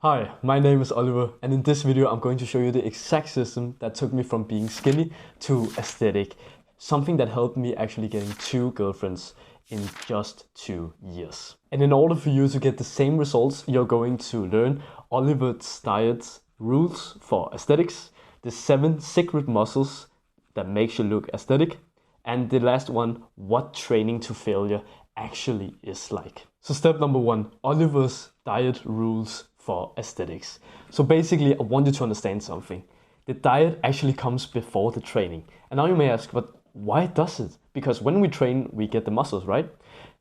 Hi, my name is Oliver, and in this video I'm going to show you the exact system that took me from being skinny to aesthetic. Something that helped me actually getting 2 girlfriends in just 2 years. And in order for you to get the same results, you're going to learn Oliver's diet rules for aesthetics, the 7 secret muscles that makes you look aesthetic, and the last one, what training to failure actually is like. So step number 1, Oliver's diet rules for aesthetics. So basically, I want you to understand something. The diet actually comes before the training. And now you may ask, but why does it? Because when we train, we get the muscles, right?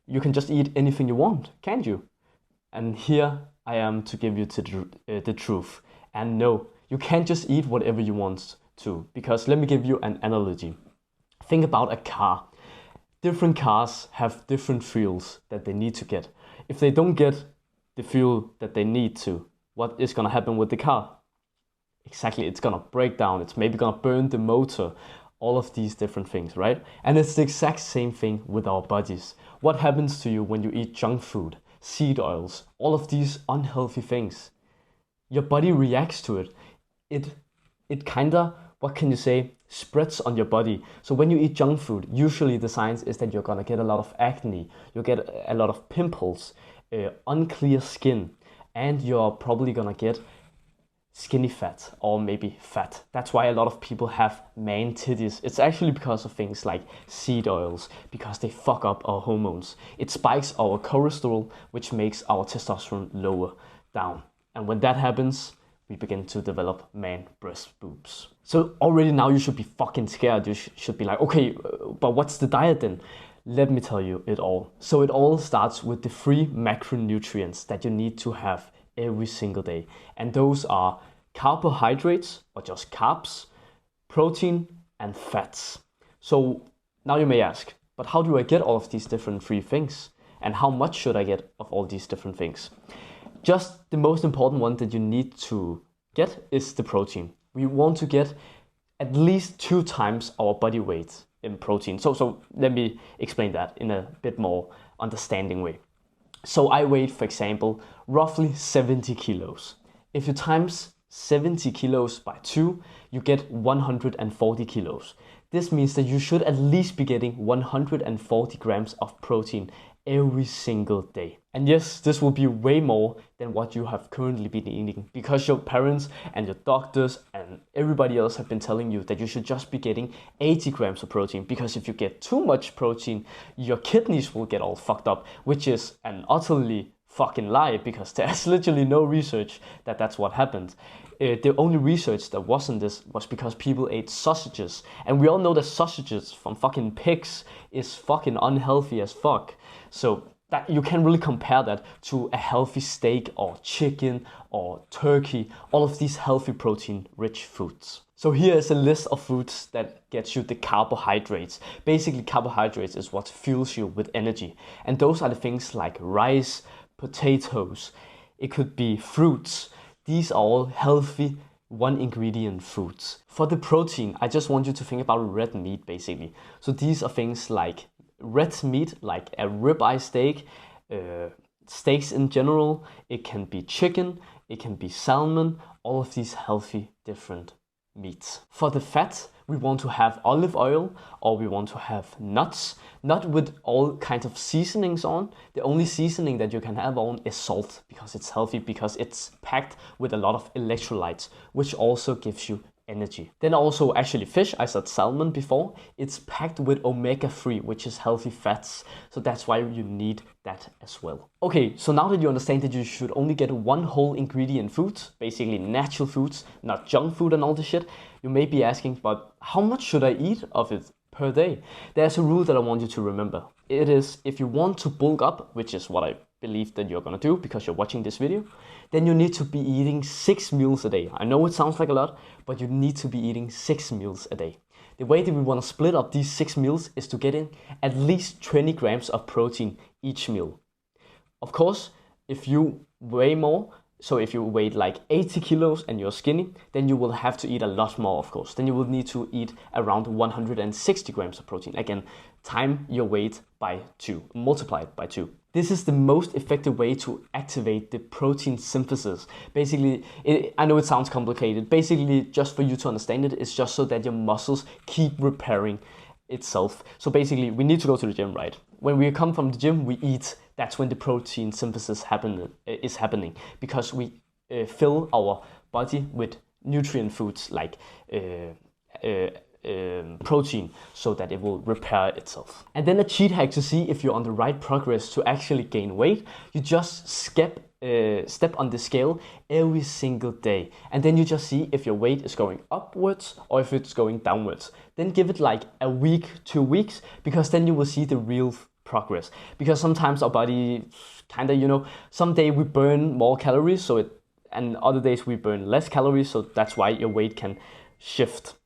You can just eat anything you want, can't you? And here I am to give you the truth. And no, you can't just eat whatever you want to, because let me give you an analogy. Think about a car. Different cars have different fuels that they need to get. If they don't get the fuel that they need to, what is gonna happen with the car? Exactly, it's gonna break down, it's maybe gonna burn the motor, all of these different things, right? And it's the exact same thing with our bodies. What happens to you when you eat junk food, seed oils, all of these unhealthy things? Your body reacts to it. It kinda, what can you say, spreads on your body. So when you eat junk food, usually the signs is that you're gonna get a lot of acne, you get a lot of pimples, unclear skin, and you're probably gonna get skinny fat or maybe fat. That's why a lot of people have man titties. It's actually because of things like seed oils, because they fuck up our hormones. It spikes our cholesterol, which makes our testosterone lower down. And when that happens, we begin to develop man breast boobs. So already now you should be fucking scared. You should be like, okay, but what's the diet then? Let me tell you it all. So it all starts with the 3 macronutrients that you need to have every single day. And those are carbohydrates, or just carbs, protein, and fats. So now you may ask, but how do I get all of these different 3 things? And how much should I get of all these different things? Just the most important one that you need to get is the protein. We want to get at least 2 times our body weight in protein. So let me explain that in a bit more understanding way. So I weigh, for example, roughly 70 kilos. If you times 70 kilos by 2, you get 140 kilos. This means that you should at least be getting 140 grams of protein every single day. And yes, this will be way more than what you have currently been eating, because your parents and your doctors and everybody else have been telling you that you should just be getting 80 grams of protein, because if you get too much protein, your kidneys will get all fucked up, which is an utterly fucking lie, because there's literally no research that that's what happened. The only research that wasn't this was because people ate sausages, and we all know that sausages from fucking pigs is fucking unhealthy as fuck. So that you can really compare that to a healthy steak or chicken or turkey, all of these healthy protein rich foods. So here is a list of foods that gets you the carbohydrates. Basically, carbohydrates is what fuels you with energy, and those are the things like rice, potatoes, it could be fruits. These are all healthy 1 ingredient foods. For the protein, I just want you to think about red meat basically. So these are things like red meat, like a ribeye steak, steaks in general. It can be chicken, it can be salmon, all of these healthy different meats. For the fat, we want to have olive oil, or we want to have nuts, not with all kinds of seasonings on. The only seasoning that you can have on is salt, because it's healthy, because it's packed with a lot of electrolytes, which also gives you energy. Then also actually fish, I said salmon before, it's packed with omega-3, which is healthy fats, so that's why you need that as well. Okay, so now that you understand that you should only get 1 whole ingredient foods, basically natural foods, not junk food and all this shit, you may be asking, but how much should I eat of it per day? There's a rule that I want you to remember. It is, if you want to bulk up, which is what I believe that you're gonna do because you're watching this video, then you need to be eating 6 meals a day. I know it sounds like a lot, but you need to be eating 6 meals a day. The way that we want to split up these 6 meals is to get in at least 20 grams of protein each meal. Of course, if you weigh more, so if you weigh like 80 kilos and you're skinny, then you will have to eat a lot more, of course. Then you will need to eat around 160 grams of protein. Again, time your weight by 2, multiply it by 2. This is the most effective way to activate the protein synthesis. Basically, I know it sounds complicated. Basically, just for you to understand it, it's just so that your muscles keep repairing itself. So basically, we need to go to the gym, right? When we come from the gym, we eat. That's when the protein synthesis is happening, because we fill our body with nutrient foods like protein, so that it will repair itself. And then a cheat hack to see if you're on the right progress to actually gain weight: you just step on the scale every single day, and then you just see if your weight is going upwards or if it's going downwards. Then give it like a week, 2 weeks, because then you will see the real progress. Because sometimes our body kind of, some day we burn more calories, and other days we burn less calories, so that's why your weight can shift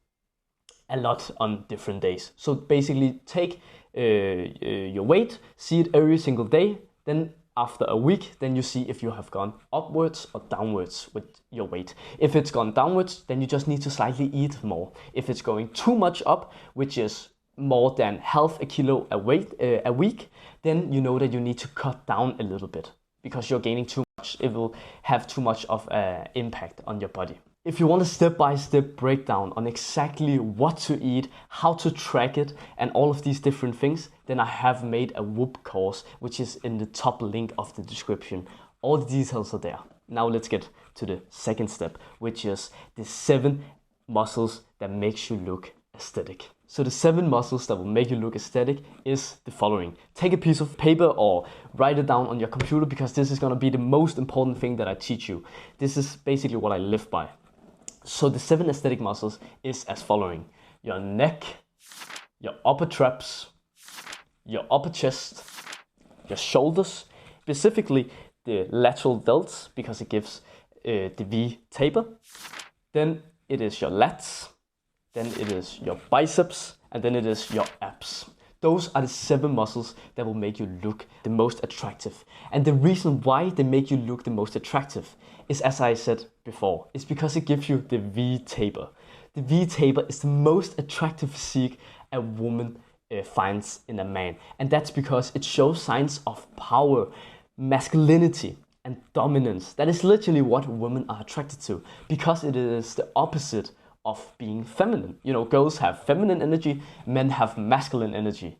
a lot on different days. So basically, take your weight, see it every single day, then after a week, then you see if you have gone upwards or downwards with your weight. If it's gone downwards, then you just need to slightly eat more. If it's going too much up, which is more than half a kilo a week, then you know that you need to cut down a little bit, because you're gaining too much. It will have too much of an impact on your body. If you want a step-by-step breakdown on exactly what to eat, how to track it, and all of these different things, then I have made a Whoop course, which is in the top link of the description. All the details are there. Now let's get to the second step, which is the 7 muscles that makes you look aesthetic. So the 7 muscles that will make you look aesthetic is the following. Take a piece of paper or write it down on your computer, because this is going to be the most important thing that I teach you. This is basically what I live by. So the 7 aesthetic muscles is as following: your neck, your upper traps, your upper chest, your shoulders, specifically the lateral delts, because it gives the V taper. Then it is your lats, then it is your biceps, and then it is your abs. Those are the 7 muscles that will make you look the most attractive. And the reason why they make you look the most attractive is, as I said before, is because it gives you the V taper. The V taper is the most attractive physique a woman finds in a man. And that's because it shows signs of power, masculinity, and dominance. That is literally what women are attracted to, because it is the opposite of being feminine. Girls have feminine energy, men have masculine energy.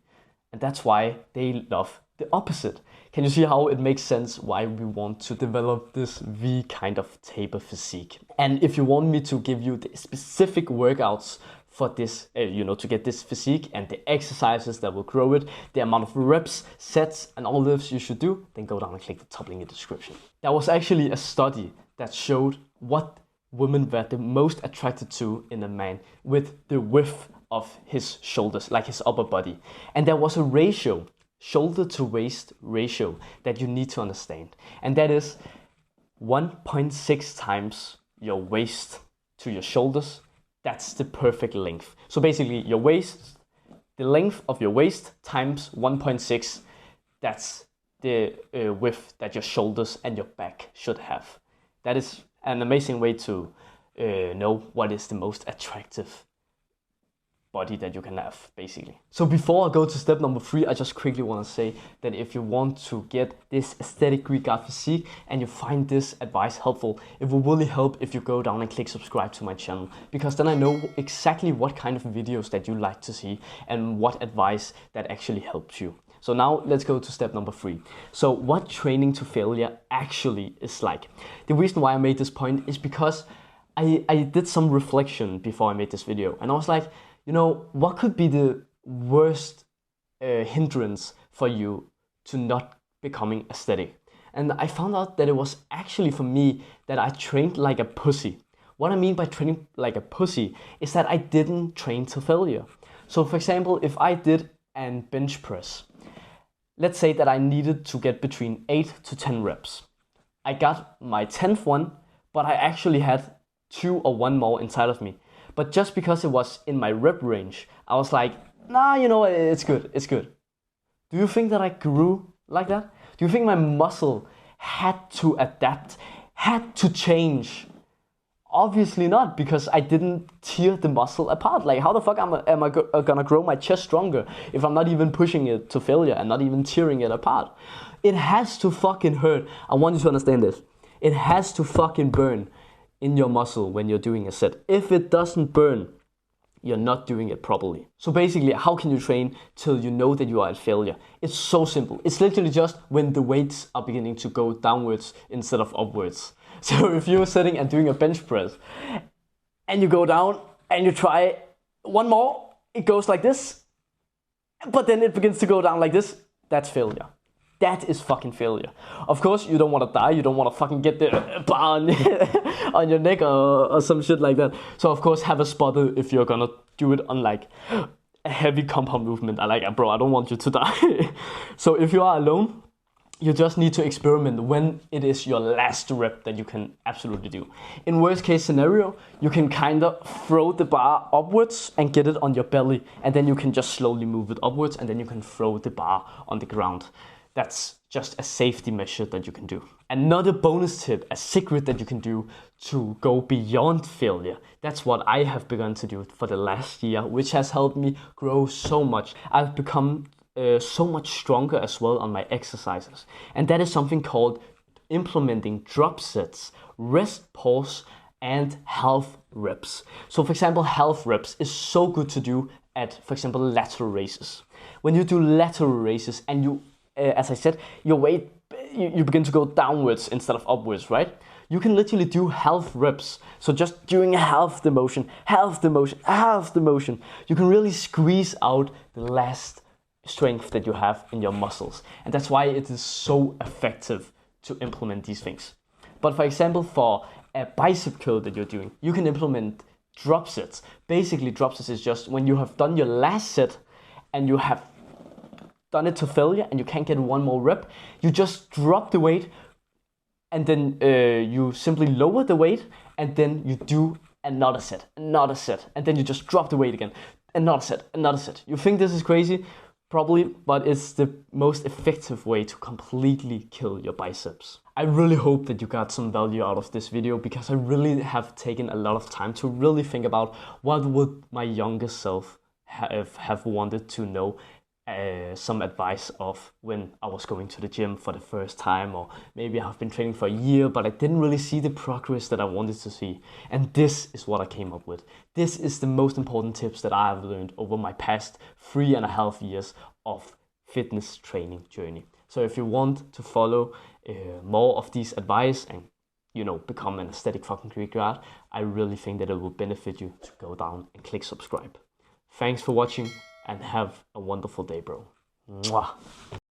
And that's why they love the opposite. Can you see how it makes sense why we want to develop this V kind of taper physique? And if you want me to give you the specific workouts for this, to get this physique, and the exercises that will grow it, the amount of reps, sets, and all this you should do, then go down and click the top link in the description. There was actually a study that showed what women were the most attracted to in a man with the width of his shoulders, like his upper body. And there was a ratio, shoulder to waist ratio, that you need to understand. And that is 1.6 times your waist to your shoulders. That's the perfect length. So basically your waist, the length of your waist times 1.6, that's the width that your shoulders and your back should have. That is an amazing way to know what is the most attractive body that you can have, basically. So before I go to step number 3, I just quickly want to say that if you want to get this aesthetic Greek god physique and you find this advice helpful, it will really help if you go down and click subscribe to my channel, because then I know exactly what kind of videos that you like to see and what advice that actually helps you. So now let's go to step number 3. So what training to failure actually is like. The reason why I made this point is because I did some reflection before I made this video, and I was like, what could be the worst hindrance for you to not becoming aesthetic? And I found out that it was actually for me that I trained like a pussy. What I mean by training like a pussy is that I didn't train to failure. So for example, if I did an bench press, let's say that I needed to get between 8 to 10 reps. I got my 10th one, but I actually had 2 or 1 more inside of me. But just because it was in my rep range, I was like, nah, it's good, it's good. Do you think that I grew like that? Do you think my muscle had to adapt, had to change Obviously not, because I didn't tear the muscle apart. Like, how the fuck am I gonna grow my chest stronger if I'm not even pushing it to failure and not even tearing it apart? It has to fucking hurt. I want you to understand this. It has to fucking burn in your muscle when you're doing a set. If it doesn't burn, you're not doing it properly. So basically, how can you train till you know that you are at failure? It's so simple. It's literally just when the weights are beginning to go downwards instead of upwards. So if you're sitting and doing a bench press and you go down and you try one more, it goes like this, but then it begins to go down like this, that's failure. That is fucking failure. Of course, you don't want to die. You don't want to fucking get the bar on your neck or some shit like that. So of course, have a spotter if you're gonna do it on like a heavy compound movement. Bro, I don't want you to die. So if you are alone, you just need to experiment when it is your last rep that you can absolutely do. In worst case scenario, you can kind of throw the bar upwards and get it on your belly. And then you can just slowly move it upwards and then you can throw the bar on the ground. That's just a safety measure that you can do. Another bonus tip, a secret that you can do to go beyond failure. That's what I have begun to do for the last year, which has helped me grow so much. I've become so much stronger as well on my exercises. And that is something called implementing drop sets, rest pause, and half reps. So for example, half reps is so good to do at, for example, lateral raises. When you do lateral raises and you as I said, your weight, you begin to go downwards instead of upwards, right? You can literally do half reps. So just doing half the motion, half the motion, half the motion. You can really squeeze out the last strength that you have in your muscles. And that's why it is so effective to implement these things. But for example, for a bicep curl that you're doing, you can implement drop sets. Basically, drop sets is just when you have done your last set and you have done it to failure and you can't get one more rep, you just drop the weight and then you simply lower the weight and then you do another set, and then you just drop the weight again, another set. You think this is crazy? Probably, but it's the most effective way to completely kill your biceps. I really hope that you got some value out of this video, because I really have taken a lot of time to really think about what would my younger self have wanted to know. Some advice of when I was going to the gym for the first time, or maybe I've been training for a year but I didn't really see the progress that I wanted to see. And this is what I came up with. This is the most important tips that I have learned over my past 3.5 years of fitness training journey. So if you want to follow more of these advice and become an aesthetic fucking Greek god, I really think that it will benefit you to go down and click subscribe. Thanks for watching and have a wonderful day, bro. Mwah.